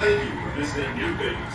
Thank you for visiting New Vegas.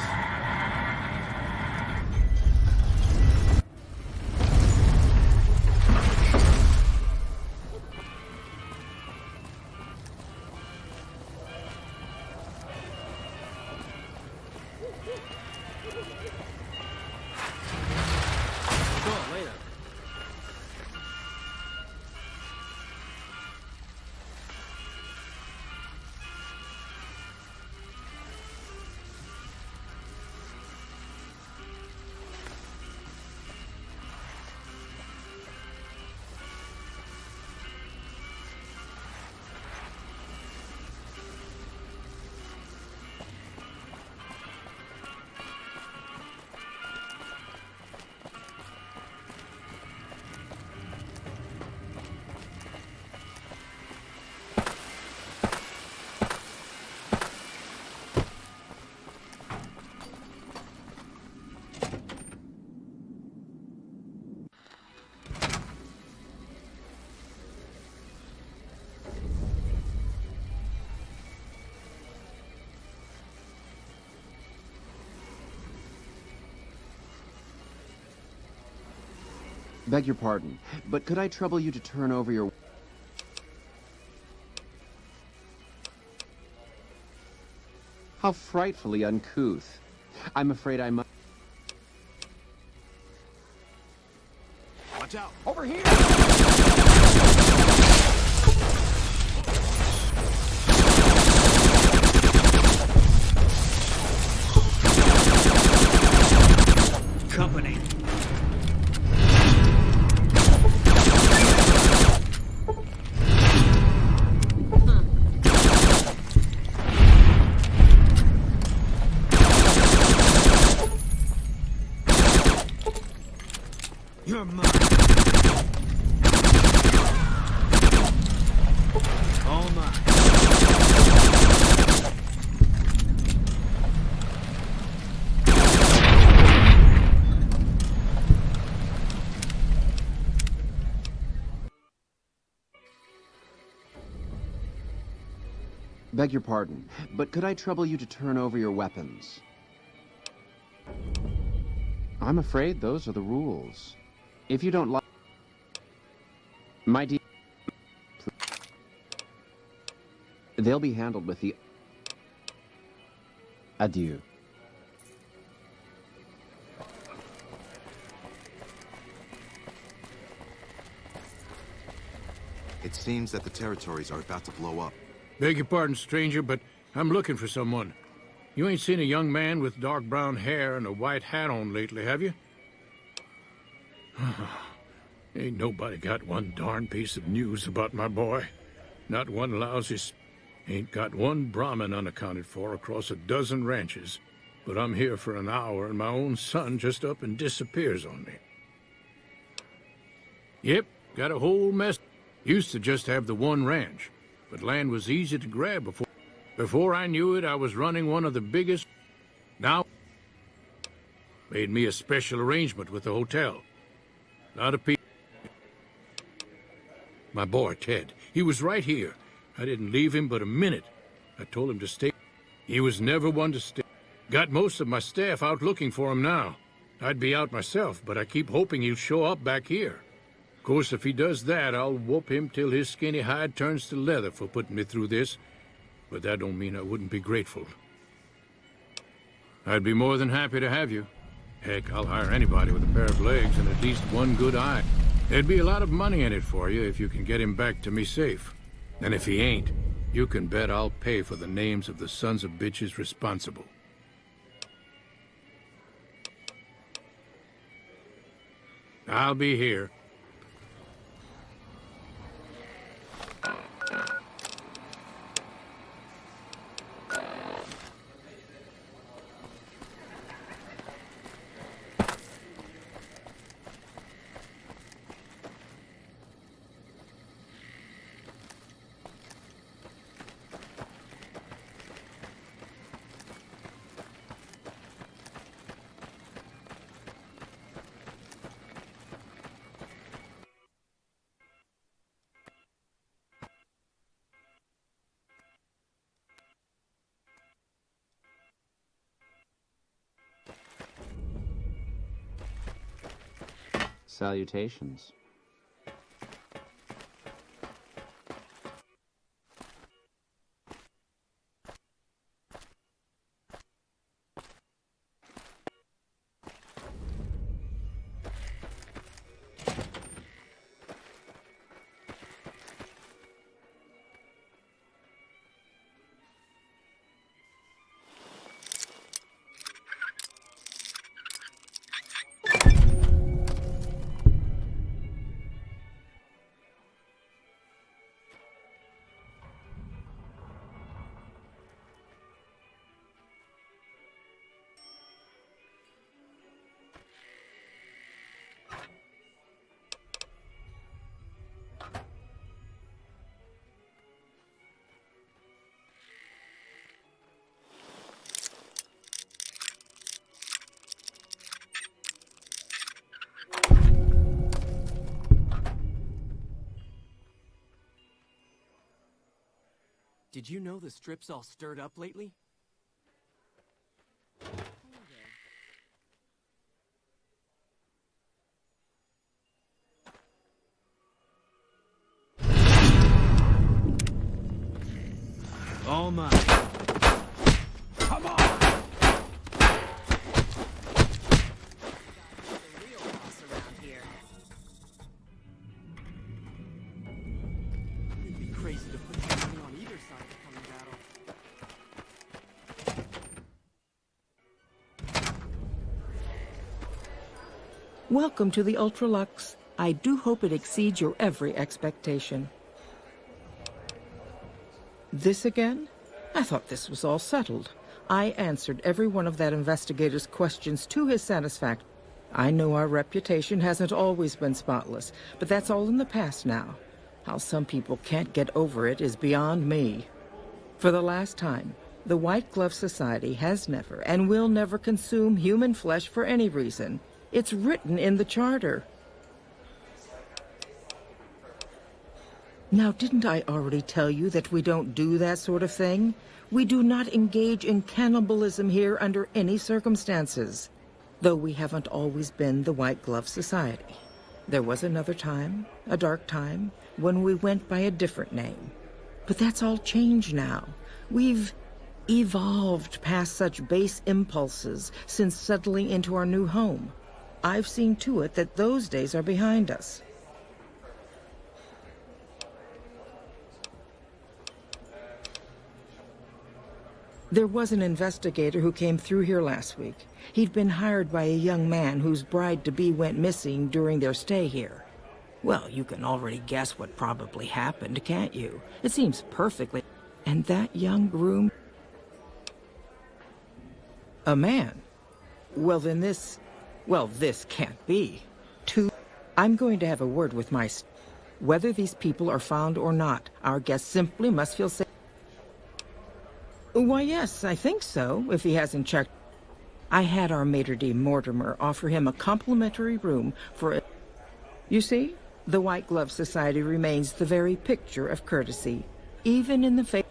Beg your pardon, but could I trouble you to turn over your... How frightfully uncouth. I'm afraid I must... Watch out! Over here! Company. You're mine. All mine. Beg your pardon, but could I trouble you to turn over your weapons? I'm afraid those are the rules. If you don't like... My dear... They'll be handled with the... Adieu. It seems that the territories are about to blow up. Beg your pardon, stranger, but I'm looking for someone. You ain't seen a young man with dark brown hair and a white hat on lately, have you? Ain't nobody got one darn piece of news about my boy. Not one lousy... Ain't got one Brahmin unaccounted for across a dozen ranches. But I'm here for an hour and my own son just up and disappears on me. Yep, got a whole mess. Used to just have the one ranch, but land was easy to grab before... Before I knew it, I was running one of the biggest... Now... Made me a special arrangement with the hotel. Not a piece... My boy, Ted, he was right here. I didn't leave him but a minute. I told him to stay. He was never one to stay. Got most of my staff out looking for him now. I'd be out myself, but I keep hoping he'll show up back here. Of course, if he does that, I'll whoop him till his skinny hide turns to leather for putting me through this. But that don't mean I wouldn't be grateful. I'd be more than happy to have you. Heck, I'll hire anybody with a pair of legs and at least one good eye. There'd be a lot of money in it for you if you can get him back to me safe. And if he ain't, you can bet I'll pay for the names of the sons of bitches responsible. I'll be here. Salutations. Did you know the strip's all stirred up lately? All mine. Come on! The real boss around here. It'd be crazy to put your money on either side of the coming battle. Welcome to the Ultralux. I do hope it exceeds your every expectation. This again? I thought this was all settled. I answered every one of that investigator's questions to his satisfaction. I know our reputation hasn't always been spotless, but that's all in the past now. How some people can't get over it is beyond me. For the last time, the White Glove Society has never and will never consume human flesh for any reason. It's written in the charter. Now, didn't I already tell you that we don't do that sort of thing? We do not engage in cannibalism here under any circumstances. Though we haven't always been the White Glove Society. There was another time, a dark time, when we went by a different name. But that's all changed now. We've evolved past such base impulses since settling into our new home. I've seen to it that those days are behind us. There was an investigator who came through here last week. He'd been hired by a young man whose bride-to-be went missing during their stay here. Well, you can already guess what probably happened, can't you? It seems perfectly... And that young groom... A man? Well, then this... Well, this can't be. I'm going to have a word with my... Whether these people are found or not, our guest simply must feel safe. Why, yes, I think so, if he hasn't checked. I had our maitre d' Mortimer offer him a complimentary room for a... You see, the White Glove Society remains the very picture of courtesy, even in the face...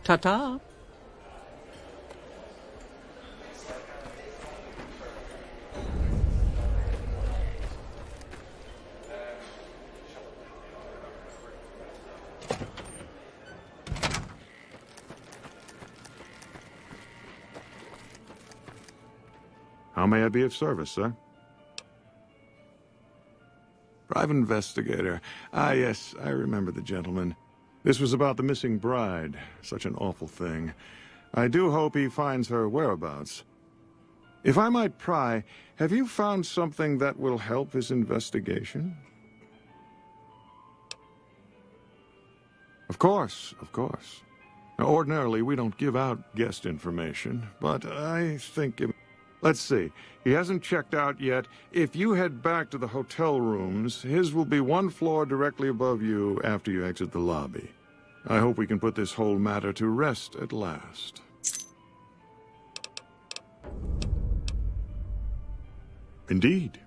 Ta-ta! How may I be of service, sir? Private investigator. Ah, yes, I remember the gentleman. This was about the missing bride. Such an awful thing. I do hope he finds her whereabouts. If I might pry, have you found something that will help his investigation? Of course, of course. Now, ordinarily, we don't give out guest information, but I think... Let's see. He hasn't checked out yet. If you head back to the hotel rooms, his will be one floor directly above you after you exit the lobby. I hope we can put this whole matter to rest at last. Indeed.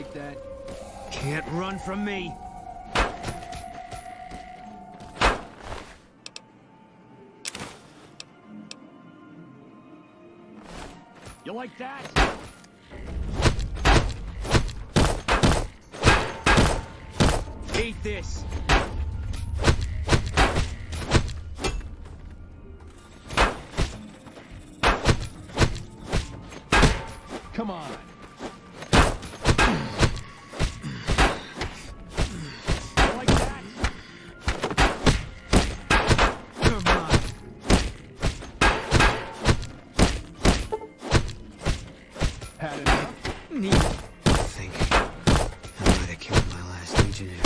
like that? Can't run from me. You like that? Eat this. Come on. You like that? Come on. Had enough? Neat. I think I might have killed my last legionary.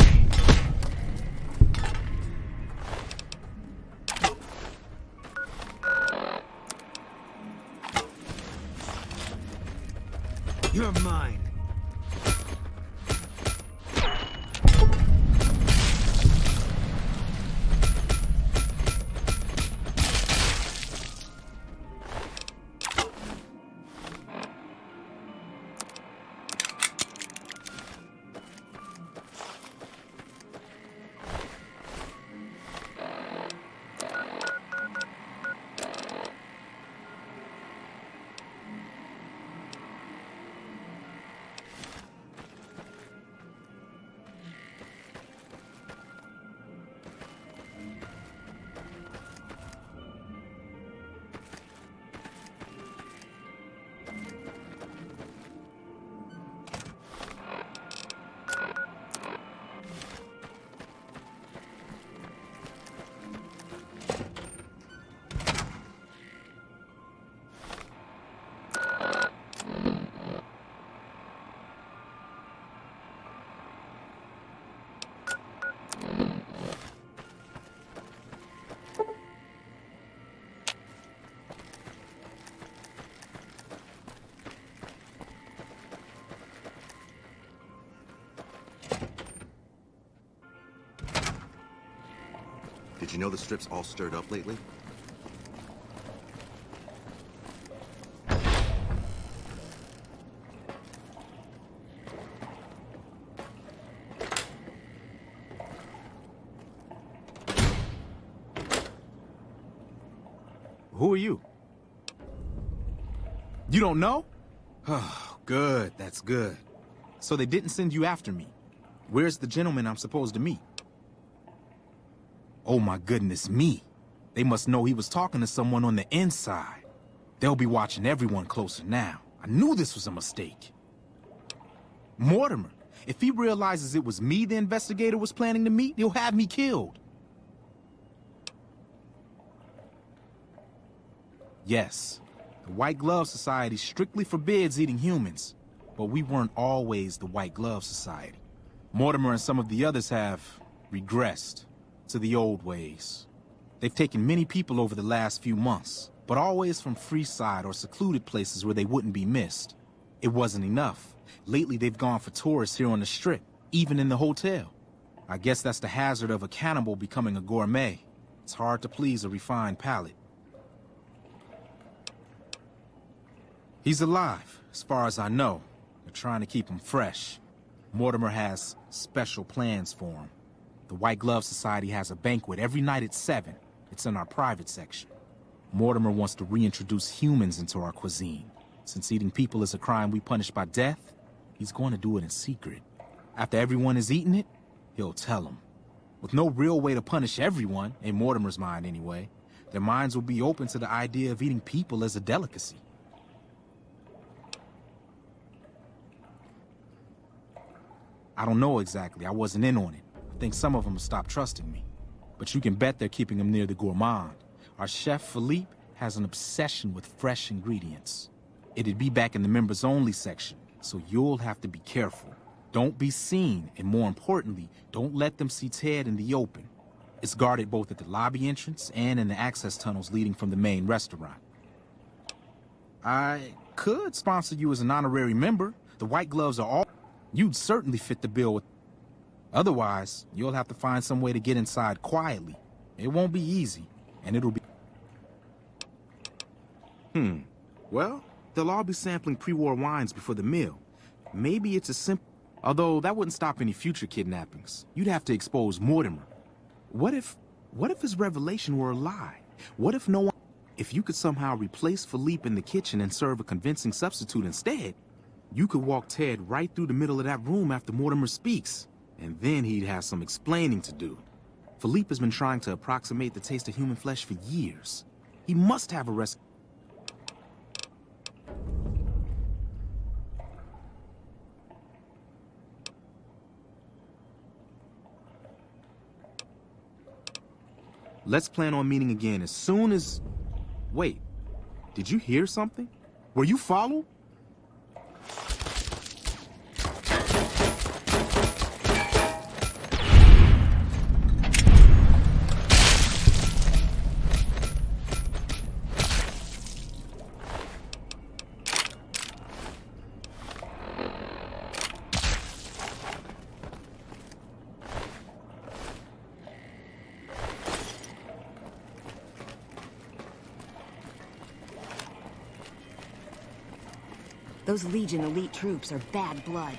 You're mine. Did you know the strip's all stirred up lately? Who are you? You don't know? Oh, good, that's good. So they didn't send you after me. Where's the gentleman I'm supposed to meet? Oh my goodness me. They must know he was talking to someone on the inside. They'll be watching everyone closer now. I knew this was a mistake. Mortimer, if he realizes it was me the investigator was planning to meet, he'll have me killed. Yes, the White Glove Society strictly forbids eating humans, but we weren't always the White Glove Society. Mortimer and some of the others have regressed to the old ways. They've taken many people over the last few months, but always from Freeside or secluded places where they wouldn't be missed. It wasn't enough. Lately, they've gone for tourists here on the Strip, even in the hotel. I guess that's the hazard of a cannibal becoming a gourmet. It's hard to please a refined palate. He's alive, as far as I know. They're trying to keep him fresh. Mortimer has special plans for him. The White Glove Society has a banquet every night at 7. It's in our private section. Mortimer wants to reintroduce humans into our cuisine. Since eating people is a crime we punish by death, he's going to do it in secret. After everyone has eaten it, he'll tell them. With no real way to punish everyone, in Mortimer's mind anyway, their minds will be open to the idea of eating people as a delicacy. I don't know exactly. I wasn't in on it. I think some of them have stopped trusting me. But you can bet they're keeping him near the gourmand. Our chef, Philippe, has an obsession with fresh ingredients. It'd be back in the members-only section, so you'll have to be careful. Don't be seen, and more importantly, don't let them see Ted in the open. It's guarded both at the lobby entrance and in the access tunnels leading from the main restaurant. I could sponsor you as an honorary member. The White Gloves are all... You'd certainly fit the bill with... Otherwise, you'll have to find some way to get inside quietly. It won't be easy, and it'll be... Well, they'll all be sampling pre-war wines before the meal. Maybe it's a simple... Although that wouldn't stop any future kidnappings. You'd have to expose Mortimer. What if his revelation were a lie? What if no one... If you could somehow replace Philippe in the kitchen and serve a convincing substitute instead, you could walk Ted right through the middle of that room after Mortimer speaks. And then he'd have some explaining to do. Philippe has been trying to approximate the taste of human flesh for years. He must have a recipe. Let's plan on meeting again as soon as... Wait, did you hear something? Were you followed? Those Legion elite troops are bad blood.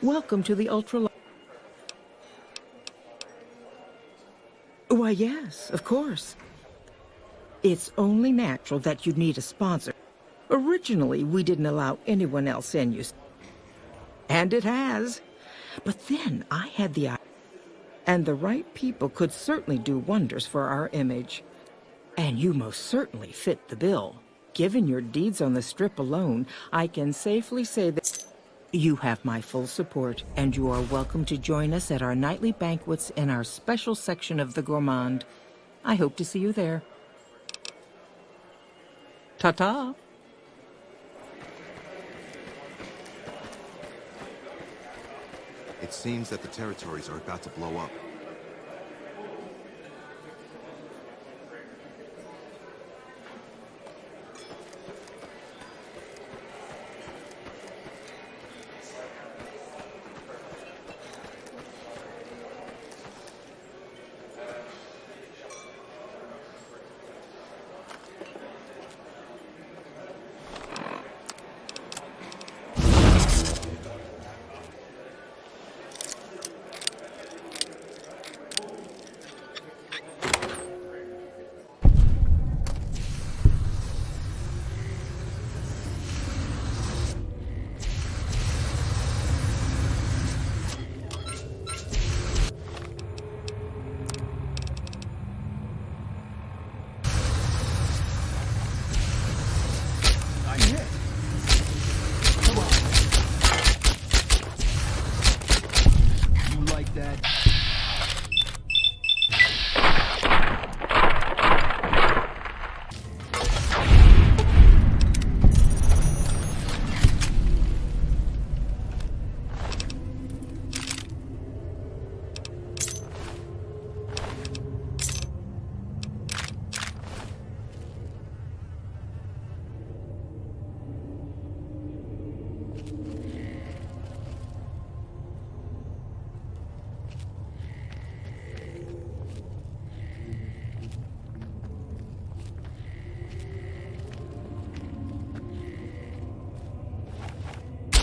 Welcome to the Ultra... Why, yes, of course. It's only natural that you'd need a sponsor. Originally, we didn't allow anyone else in, you see. And it has. But then I had the idea. And the right people could certainly do wonders for our image. And you most certainly fit the bill. Given your deeds on the Strip alone, I can safely say that... You have my full support, and you are welcome to join us at our nightly banquets in our special section of the Gourmand. I hope to see you there. Ta-ta! It seems that the territories are about to blow up.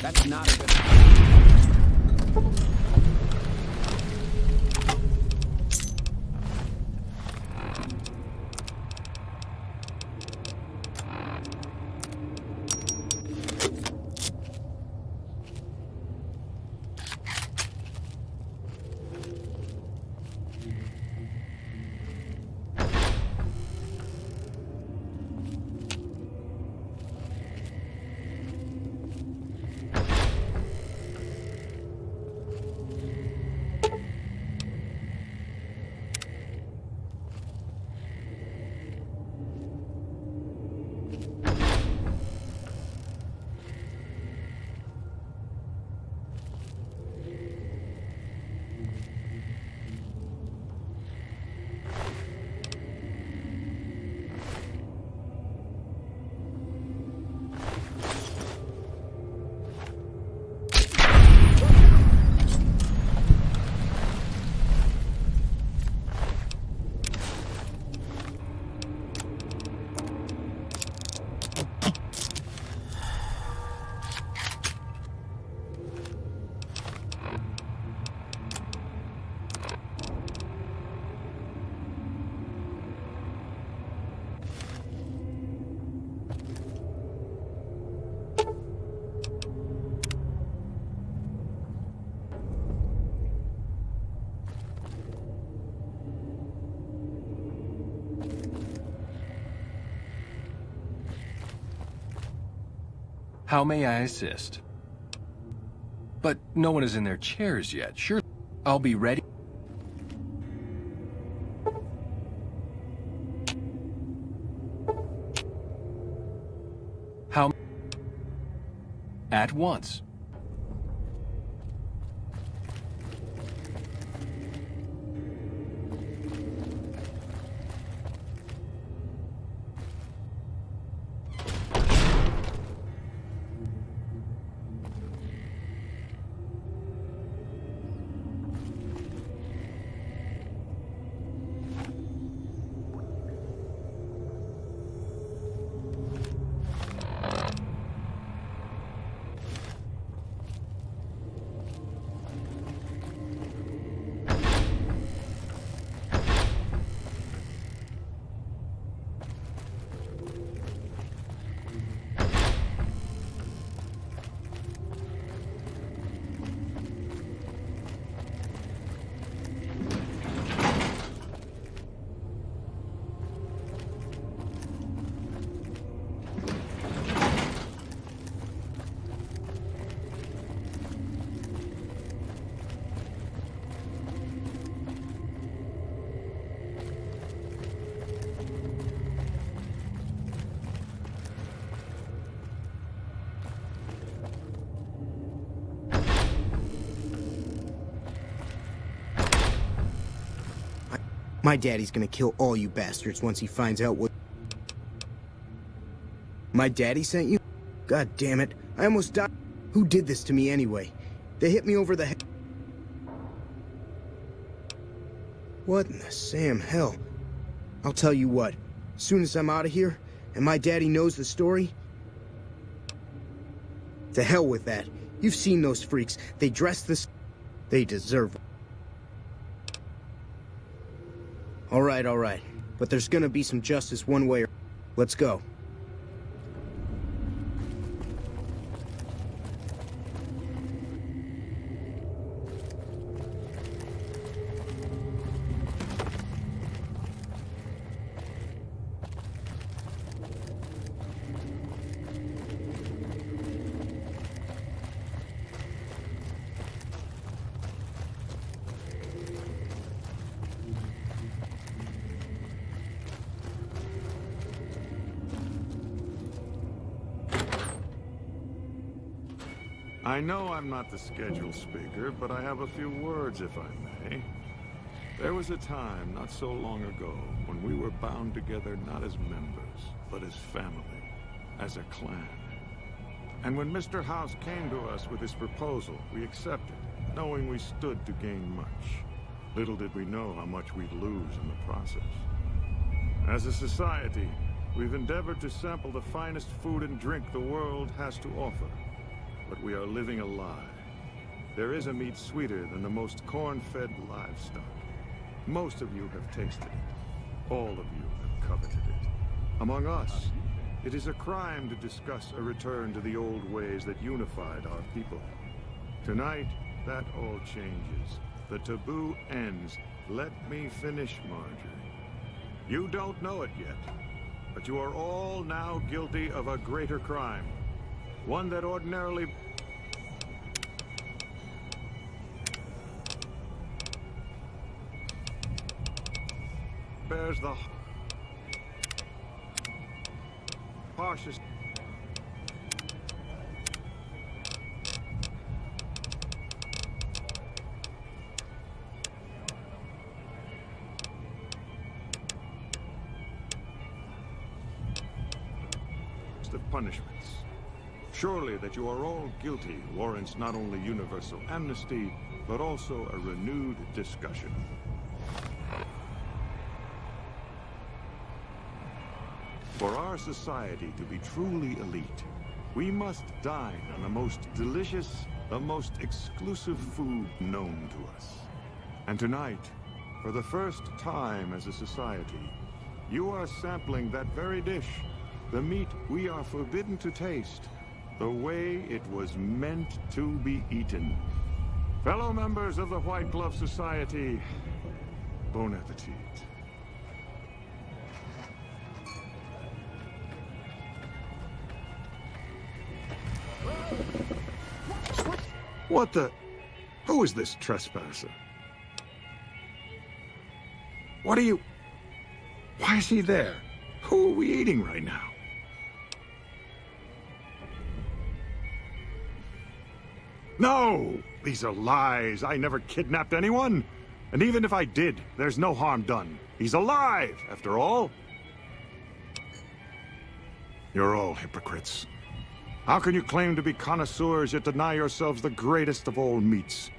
That's not a good... How may I assist? But no one is in their chairs yet. Sure, I'll be ready. How? At once. My daddy's gonna kill all you bastards once he finds out what... My daddy sent you? God damn it. I almost died. Who did this to me anyway? They hit me over the head. What in the Sam hell? I'll tell you what. As soon as I'm out of here, and my daddy knows the story... To hell with that. You've seen those freaks. They dress this... They deserve it. All right. But there's gonna be some justice one way or... Let's go. I know I'm not the scheduled speaker, but I have a few words, if I may. There was a time, not so long ago, when we were bound together not as members, but as family, as a clan. And when Mr. House came to us with his proposal, we accepted, knowing we stood to gain much. Little did we know how much we'd lose in the process. As a society, we've endeavored to sample the finest food and drink the world has to offer. But we are living a lie. There is a meat sweeter than the most corn-fed livestock. Most of you have tasted it. All of you have coveted it. Among us, it is a crime to discuss a return to the old ways that unified our people. Tonight, that all changes. The taboo ends. Let me finish, Marjorie. You don't know it yet, but you are all now guilty of a greater crime. One that ordinarily... bears the harshest... of punishments. Surely that you are all guilty warrants not only universal amnesty, but also a renewed discussion. For our society to be truly elite, we must dine on the most delicious, the most exclusive food known to us. And tonight, for the first time as a society, you are sampling that very dish, the meat we are forbidden to taste, the way it was meant to be eaten. Fellow members of the White Glove Society, bon appetit. What the... Who is this trespasser? What are you... Why is he there? Who are we eating right now? No! These are lies. I never kidnapped anyone. And even if I did, there's no harm done. He's alive, after all. You're all hypocrites. How can you claim to be connoisseurs yet deny yourselves the greatest of all meats?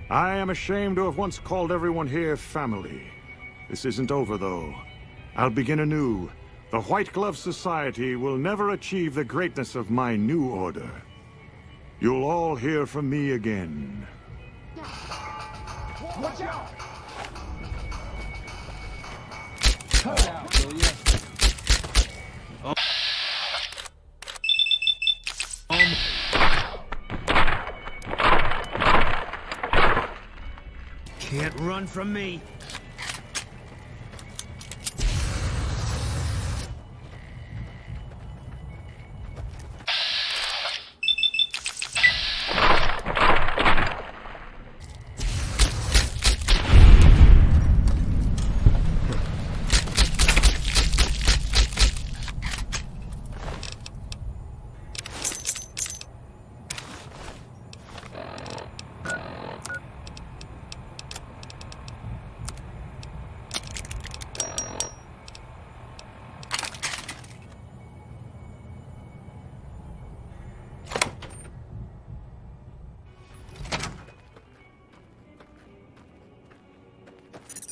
I am ashamed to have once called everyone here family. This isn't over, though. I'll begin anew. The White Glove Society will never achieve the greatness of my new order. You'll all hear from me again. Watch out! Cut it out, will ya? Can't run from me.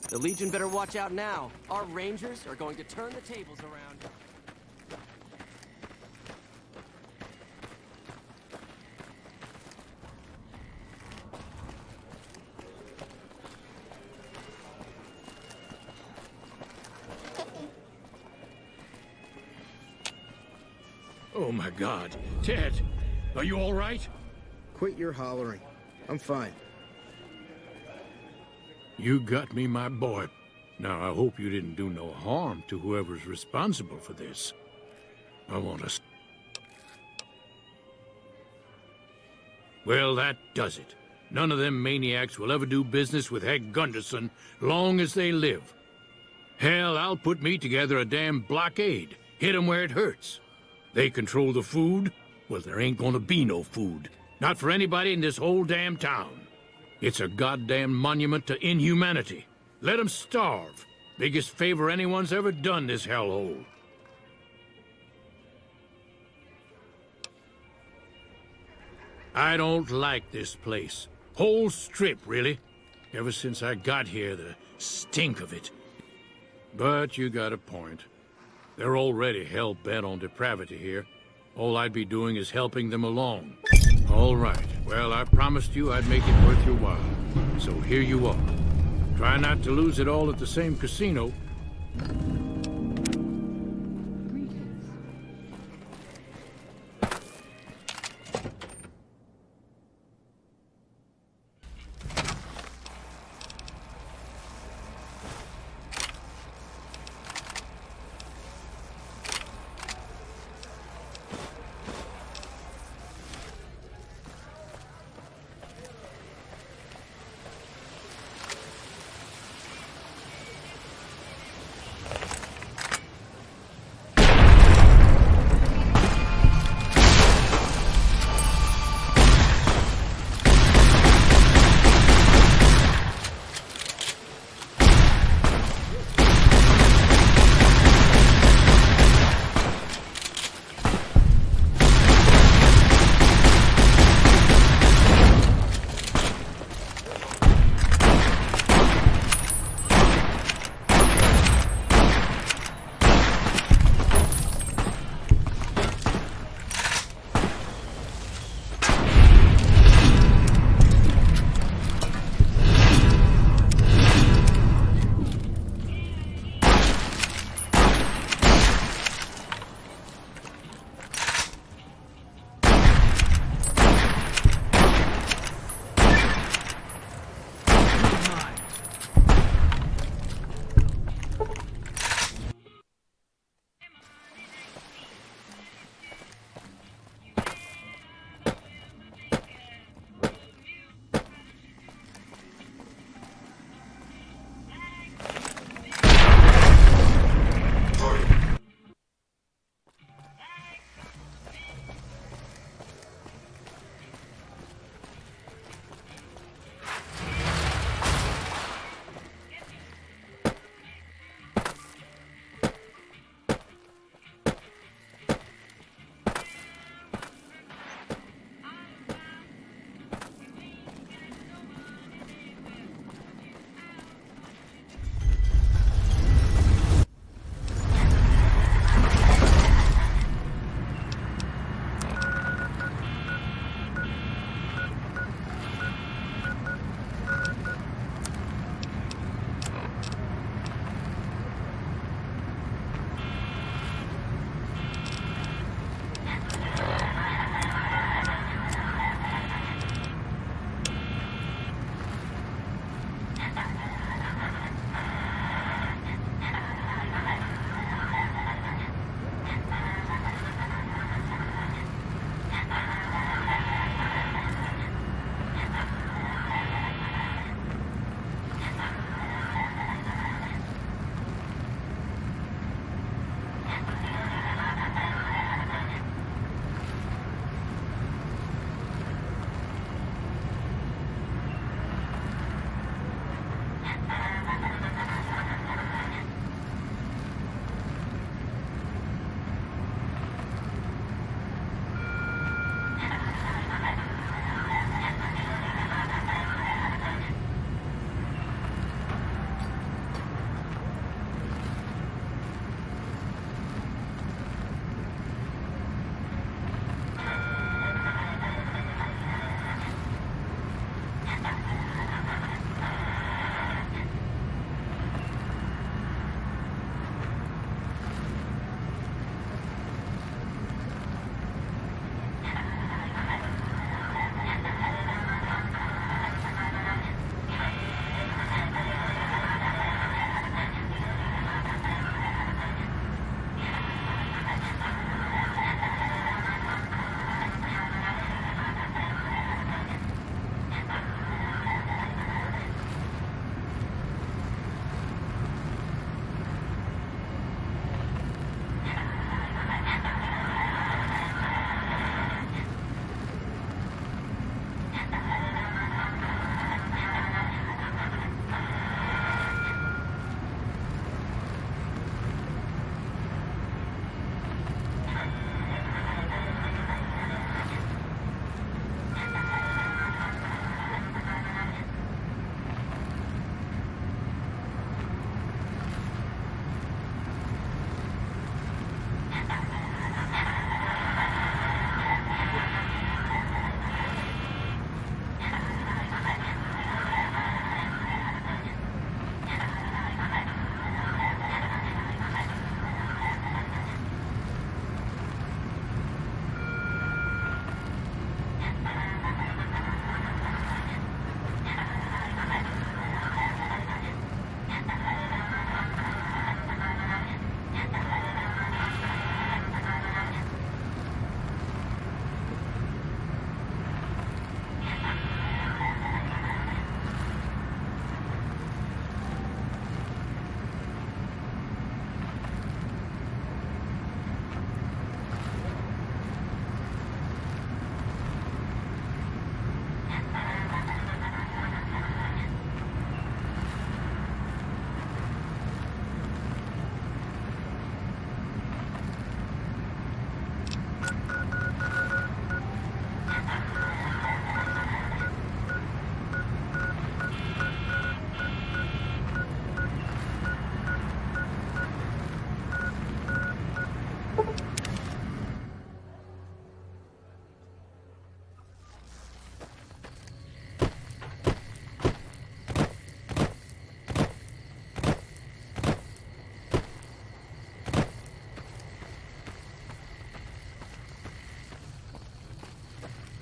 The Legion better watch out now. Our Rangers are going to turn the tables around. Oh my God. Ted, are you all right? Quit your hollering. I'm fine. You got me, my boy. Now, I hope you didn't do no harm to whoever's responsible for this. I want to... Well, that does it. None of them maniacs will ever do business with Hank Gunderson long as they live. Hell, I'll put me together a damn blockade. Hit 'em where it hurts. They control the food? Well, there ain't gonna be no food. Not for anybody in this whole damn town. It's a goddamn monument to inhumanity. Let 'em starve. Biggest favor anyone's ever done this hellhole. I don't like this place. Whole strip, really. Ever since I got here, the stink of it. But you got a point. They're already hell-bent on depravity here. All I'd be doing is helping them along. All right. Well, I promised you I'd make it worth your while. So here you are. Try not to lose it all at the same casino.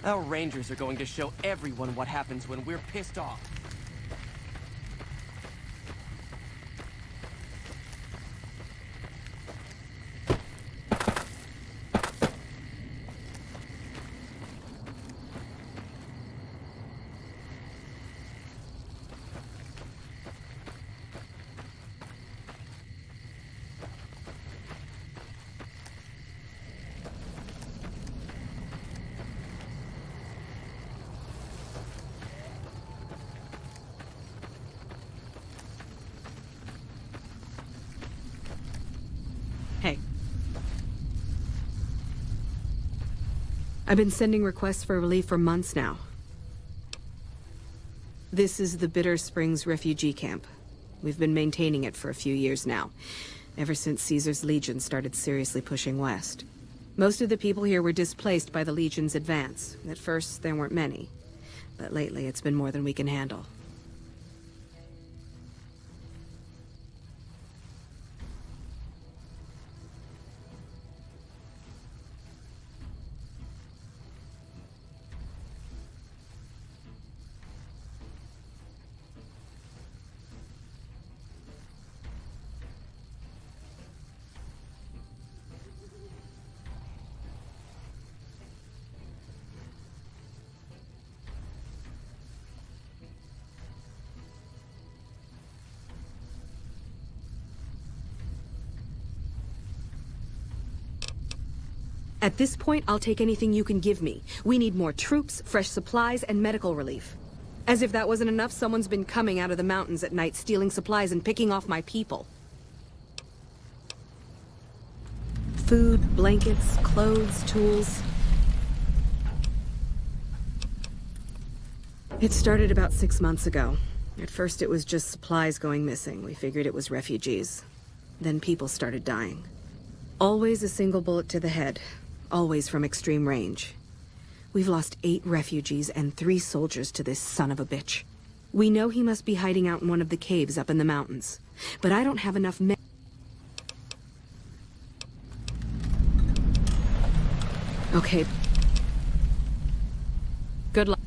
Our Rangers are going to show everyone what happens when we're pissed off. Hey. I've been sending requests for relief for months now. This is the Bitter Springs refugee camp. We've been maintaining it for a few years now, ever since Caesar's Legion started seriously pushing west. Most of the people here were displaced by the Legion's advance. At first, there weren't many, but lately it's been more than we can handle. At this point, I'll take anything you can give me. We need more troops, fresh supplies, and medical relief. As if that wasn't enough, someone's been coming out of the mountains at night, stealing supplies and picking off my people. Food, blankets, clothes, tools. It started about 6 months ago. At first it was just supplies going missing. We figured it was refugees. Then people started dying. Always a single bullet to the head. Always from extreme range. We've lost 8 refugees and 3 soldiers to this son of a bitch. We know he must be hiding out in one of the caves up in the mountains. But I don't have enough men. Okay. Good luck.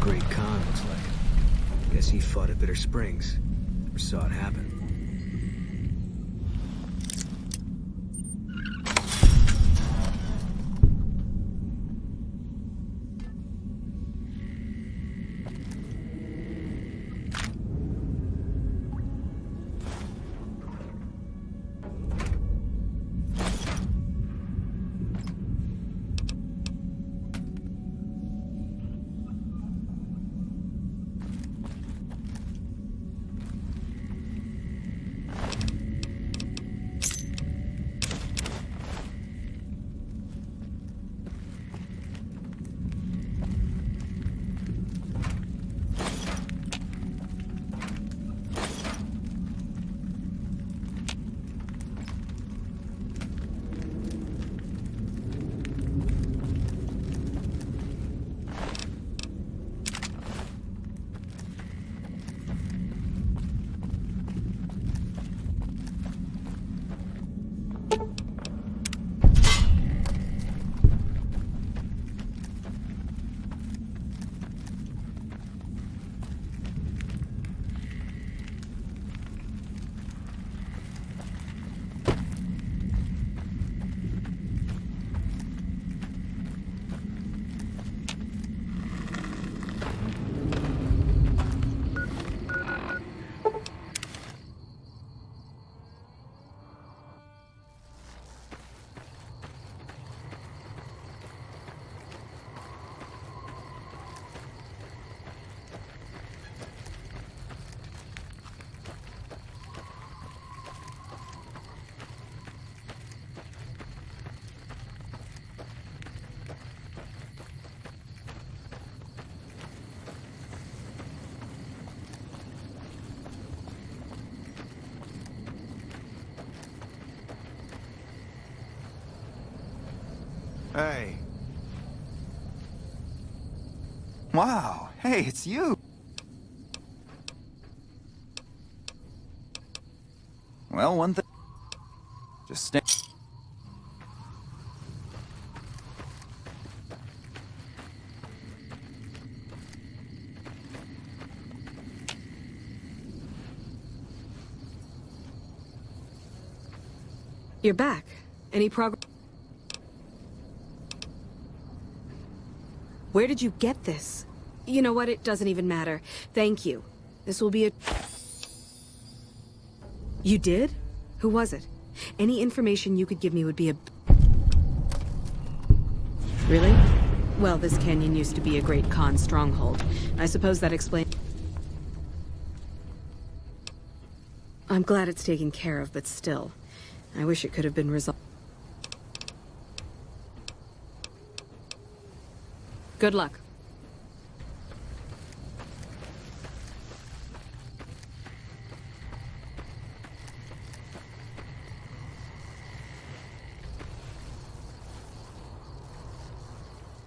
Great Khan, looks like. Guess he fought at Bitter Springs. Or saw it happen. Hey. Wow. Hey, it's you. Well, one thing. Just stay. You're back. Any progress? Where did you get this? You know what? It doesn't even matter. Thank you. This will be a... You did? Who was it? Any information you could give me would be a... Really? Well, this canyon used to be a Great Khan stronghold. I suppose that explains... I'm glad it's taken care of, but still. I wish it could have been resolved. Good luck.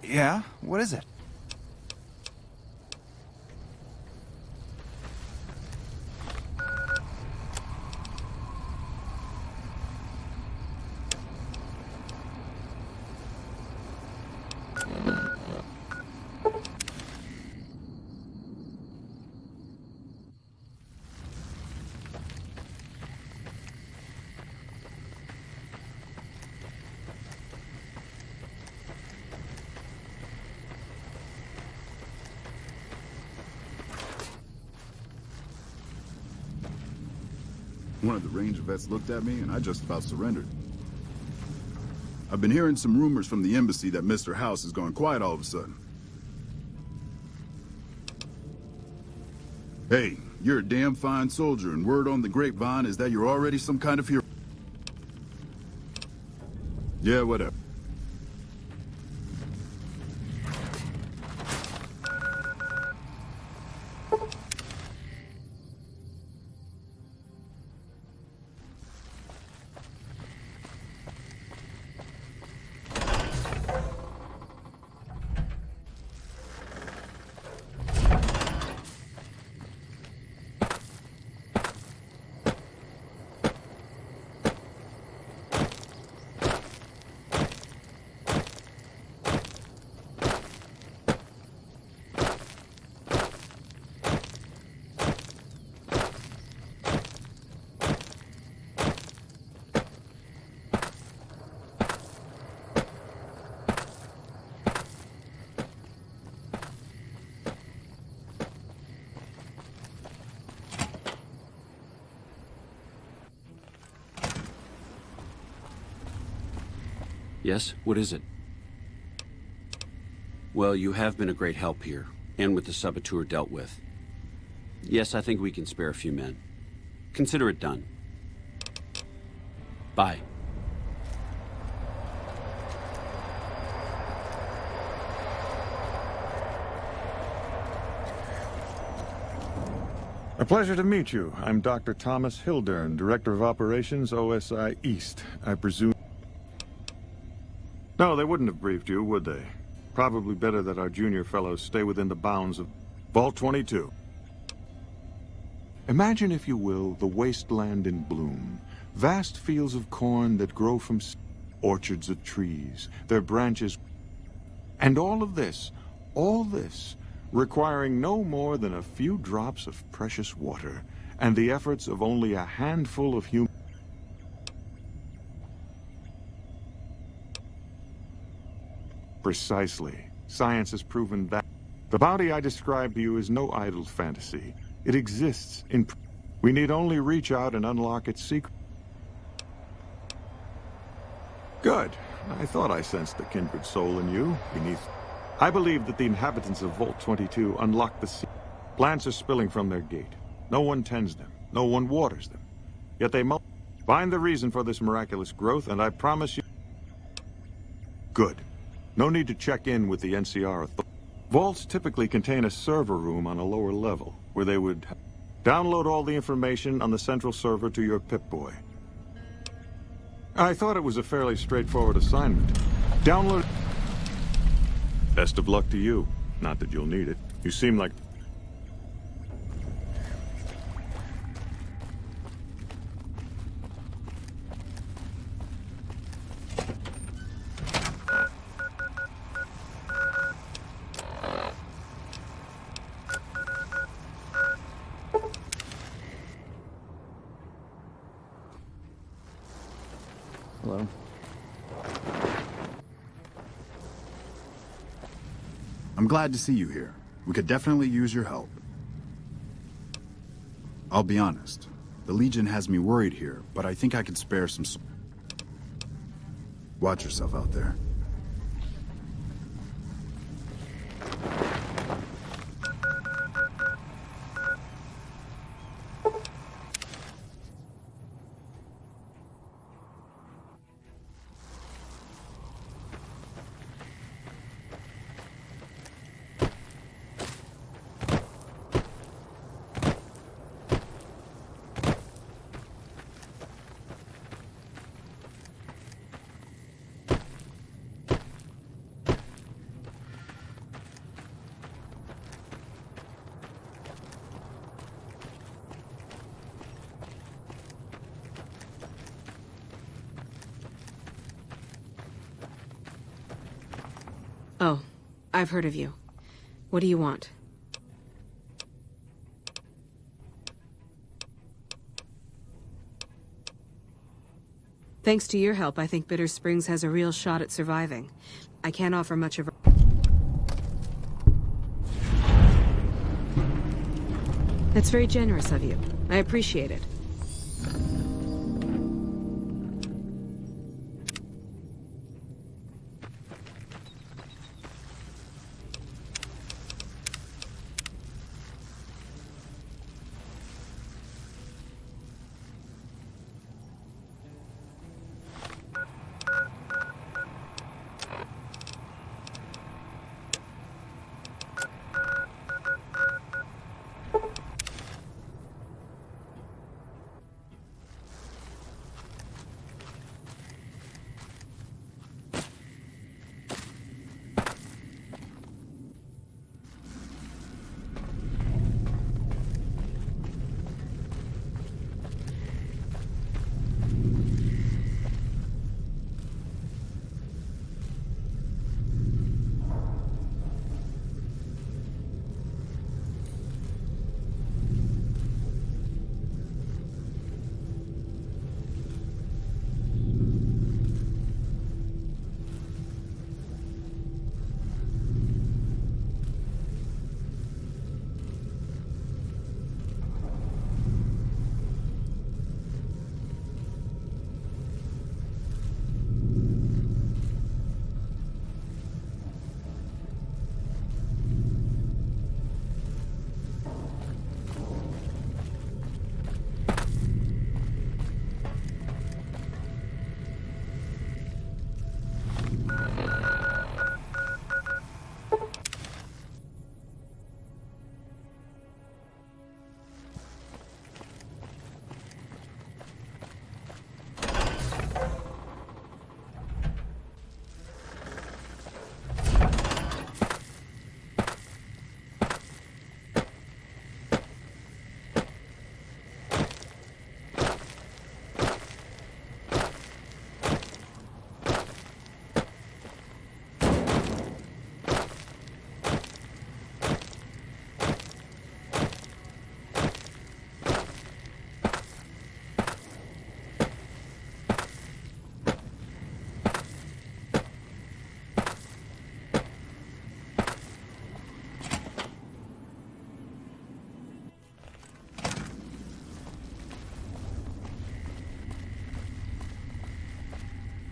Yeah? What is it? One of the Ranger vets looked at me, and I just about surrendered. I've been hearing some rumors from the embassy that Mr. House has gone quiet all of a sudden. Hey, you're a damn fine soldier, and word on the grapevine is that you're already some kind of hero. Yeah, whatever. Yes? What is it? Well, you have been a great help here, and with the saboteur dealt with. Yes, I think we can spare a few men. Consider it done. Bye. A pleasure to meet you. I'm Dr. Thomas Hildern, Director of Operations, OSI East. I presume... No, they wouldn't have briefed you, would they? Probably better that our junior fellows stay within the bounds of Vault 22. Imagine, if you will, the wasteland in bloom. Vast fields of corn that grow from orchards of trees, their branches... And all this, requiring no more than a few drops of precious water, and the efforts of only a handful of humans. Precisely. Science has proven that. The bounty I described to you is no idle fantasy. It exists in... We need only reach out and unlock its secret. Good. I thought I sensed a kindred soul in you, beneath... I believe that the inhabitants of Vault 22 unlocked the sea. Plants are spilling from their gate. No one tends them. No one waters them. Yet they find the reason for this miraculous growth, and I promise you... Good. No need to check in with the NCR. Vaults typically contain a server room on a lower level, where they would download all the information on the central server to your Pip-Boy. I thought it was a fairly straightforward assignment. Download... Best of luck to you. Not that you'll need it. You seem like... Hello. I'm glad to see you here. We could definitely use your help. I'll be honest. The Legion has me worried here, but I think I could spare some... Watch yourself out there. Oh, I've heard of you. What do you want? Thanks to your help, I think Bitter Springs has a real shot at surviving. I can't offer much of a... That's very generous of you. I appreciate it.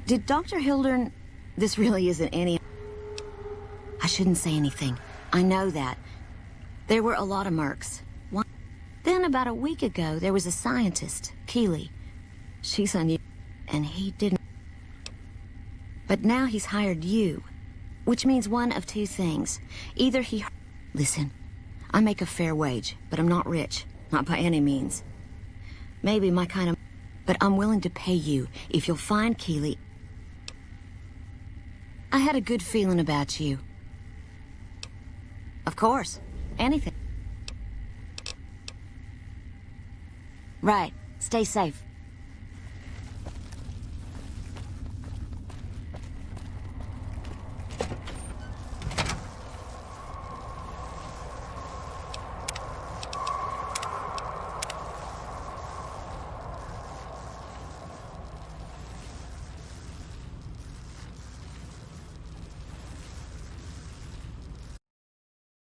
Did Dr. Hildern... This really isn't any... I shouldn't say anything. I know that. There were a lot of mercs. Then about a week ago, there was a scientist, Keeley. She's unusual, and he didn't... But now he's hired you, which means one of two things. Either he... Listen, I make a fair wage, but I'm not rich. Not by any means. Maybe my kind of... But I'm willing to pay you if you'll find Keeley. I had a good feeling about you. Of course. Anything. Right. Stay safe.